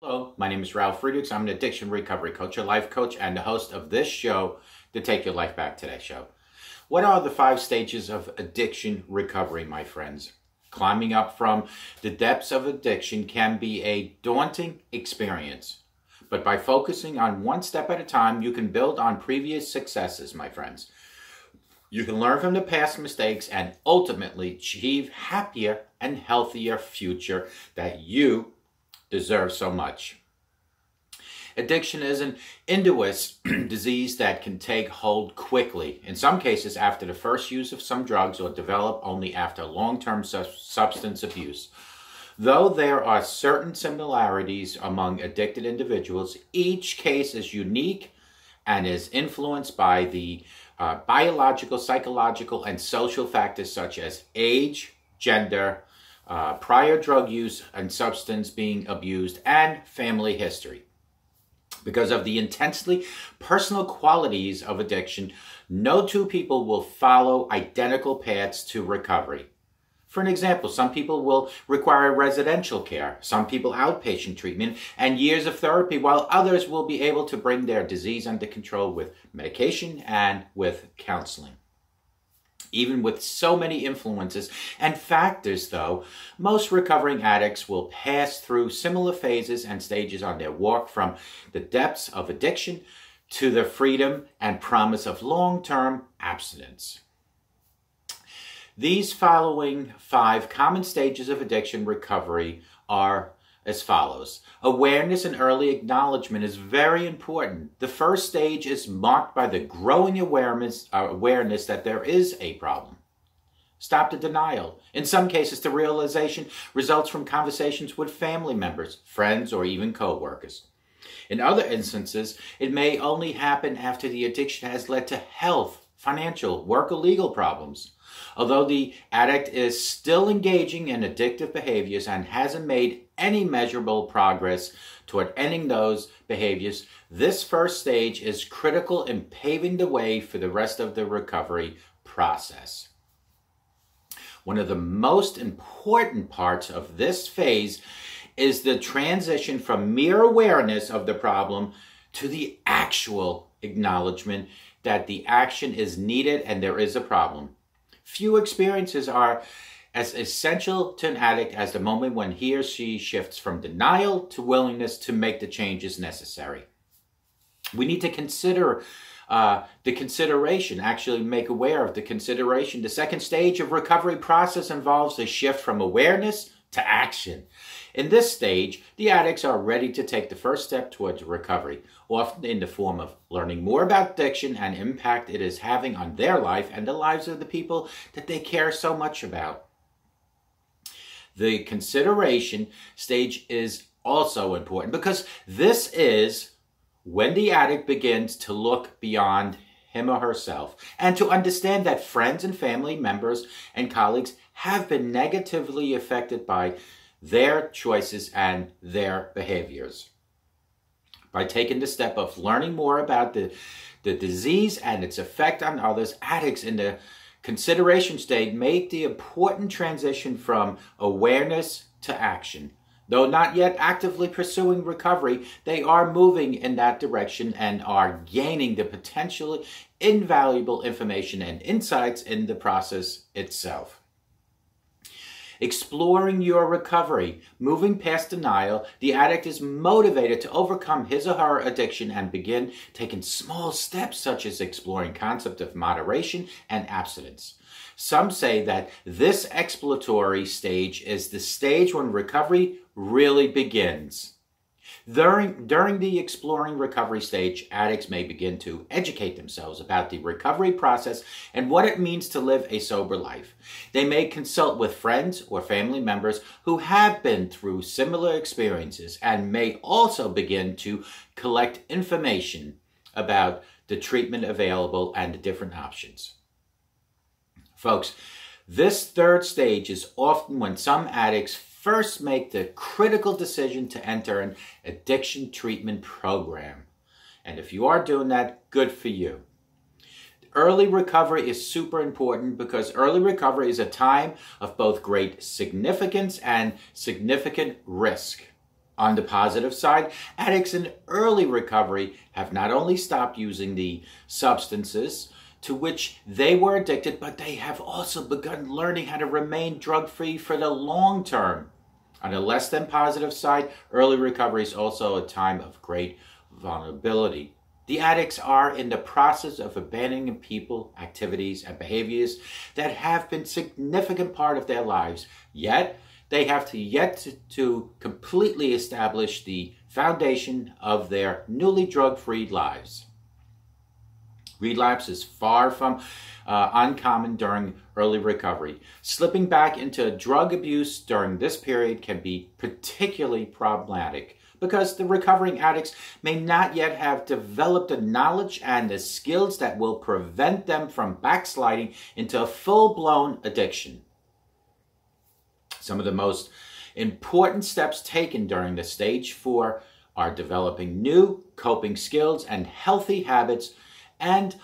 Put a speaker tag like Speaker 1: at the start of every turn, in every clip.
Speaker 1: Hello, my name is Ralf Friedrichs. I'm an addiction recovery coach, a life coach, and the host of this show, the Take Your Life Back Today show. What are the 5 stages of addiction recovery, my friends? Climbing up from the depths of addiction can be a daunting experience. But by focusing on one step at a time, you can build on previous successes, my friends. You can learn from the past mistakes and ultimately achieve happier and healthier future that you deserve so much. Addiction is an insidious disease that can take hold quickly, in some cases after the first use of some drugs, or develop only after long-term substance abuse. Though there are certain similarities among addicted individuals, each case is unique and is influenced by the biological, psychological, and social factors such as age, gender, prior drug use and substance being abused, and family history. Because of the intensely personal qualities of addiction, no two people will follow identical paths to recovery. For an example, some people will require residential care, some people outpatient treatment, and years of therapy, while others will be able to bring their disease under control with medication and with counseling. Even with so many influences and factors, though, most recovering addicts will pass through similar phases and stages on their walk from the depths of addiction to the freedom and promise of long-term abstinence. These following 5 common stages of addiction recovery are as follows. Awareness and early acknowledgement is very important. The first stage is marked by the growing awareness that there is a problem. Stop the denial. In some cases, the realization results from conversations with family members, friends, or even co-workers. In other instances, it may only happen after the addiction has led to health, financial, work, or legal problems. Although the addict is still engaging in addictive behaviors and hasn't made any measurable progress toward ending those behaviors, this first stage is critical in paving the way for the rest of the recovery process. One of the most important parts of this phase is the transition from mere awareness of the problem to the actual acknowledgement that the action is needed and there is a problem. Few experiences are as essential to an addict as the moment when he or she shifts from denial to willingness to make the changes necessary. We need to consider actually make aware of the consideration. The second stage of recovery process involves a shift from awareness to action. In this stage, the addicts are ready to take the first step towards recovery, often in the form of learning more about addiction and impact it is having on their life and the lives of the people that they care so much about. The consideration stage is also important because this is when the addict begins to look beyond him or herself and to understand that friends and family members and colleagues have been negatively affected by their choices and their behaviors. By taking the step of learning more about the disease and its effect on others, addicts in the consideration stage make the important transition from awareness to action. Though not yet actively pursuing recovery, they are moving in that direction and are gaining the potentially invaluable information and insights in the process itself. Exploring your recovery, moving past denial, the addict is motivated to overcome his or her addiction and begin taking small steps such as exploring concept of moderation and abstinence. Some say that this exploratory stage is the stage when recovery really begins. During the exploring recovery stage, addicts may begin to educate themselves about the recovery process and what it means to live a sober life. They may consult with friends or family members who have been through similar experiences and may also begin to collect information about the treatment available and the different options. Folks, this third stage is often when some addicts first make the critical decision to enter an addiction treatment program. And if you are doing that, good for you. Early recovery is super important because early recovery is a time of both great significance and significant risk. On the positive side, addicts in early recovery have not only stopped using the substances to which they were addicted, but they have also begun learning how to remain drug-free for the long term. On the less than positive side, early recovery is also a time of great vulnerability. The addicts are in the process of abandoning people, activities, and behaviors that have been a significant part of their lives, yet they have to completely establish the foundation of their newly drug-free lives. Relapse is far from uncommon during early recovery. Slipping back into drug abuse during this period can be particularly problematic because the recovering addicts may not yet have developed the knowledge and the skills that will prevent them from backsliding into a full-blown addiction. Some of the most important steps taken during the stage 4 are developing new coping skills and healthy habits and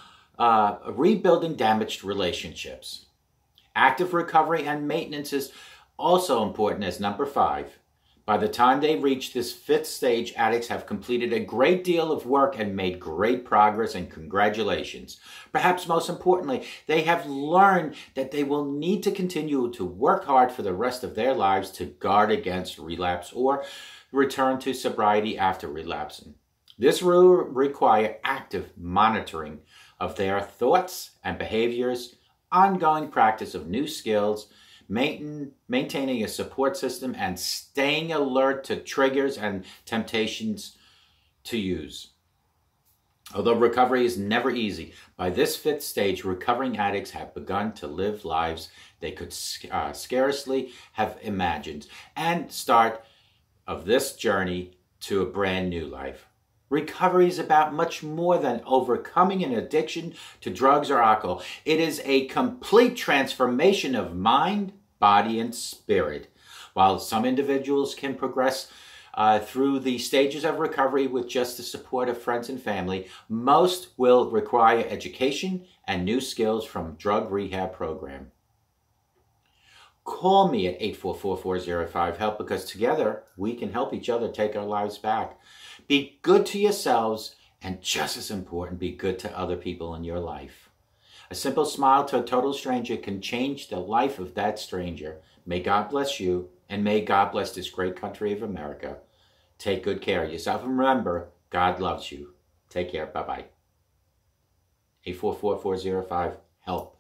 Speaker 1: rebuilding damaged relationships. Active recovery and maintenance is also important as number 5. By the time they reach this 5th stage, addicts have completed a great deal of work and made great progress, and congratulations. Perhaps most importantly, they have learned that they will need to continue to work hard for the rest of their lives to guard against relapse or return to sobriety after relapsing. This will require active monitoring of their thoughts and behaviors, ongoing practice of new skills, maintaining a support system, and staying alert to triggers and temptations to use. Although recovery is never easy, by this 5th stage, recovering addicts have begun to live lives they could scarcely have imagined and start of this journey to a brand new life. Recovery is about much more than overcoming an addiction to drugs or alcohol. It is a complete transformation of mind, body, and spirit. While some individuals can progress through the stages of recovery with just the support of friends and family, most will require education and new skills from drug rehab program. Call me at 844-405-HELP because together we can help each other take our lives back. Be good to yourselves, and just as important, be good to other people in your life. A simple smile to a total stranger can change the life of that stranger. May God bless you, and may God bless this great country of America. Take good care of yourself, and remember, God loves you. Take care. Bye-bye. 844-405-HELP.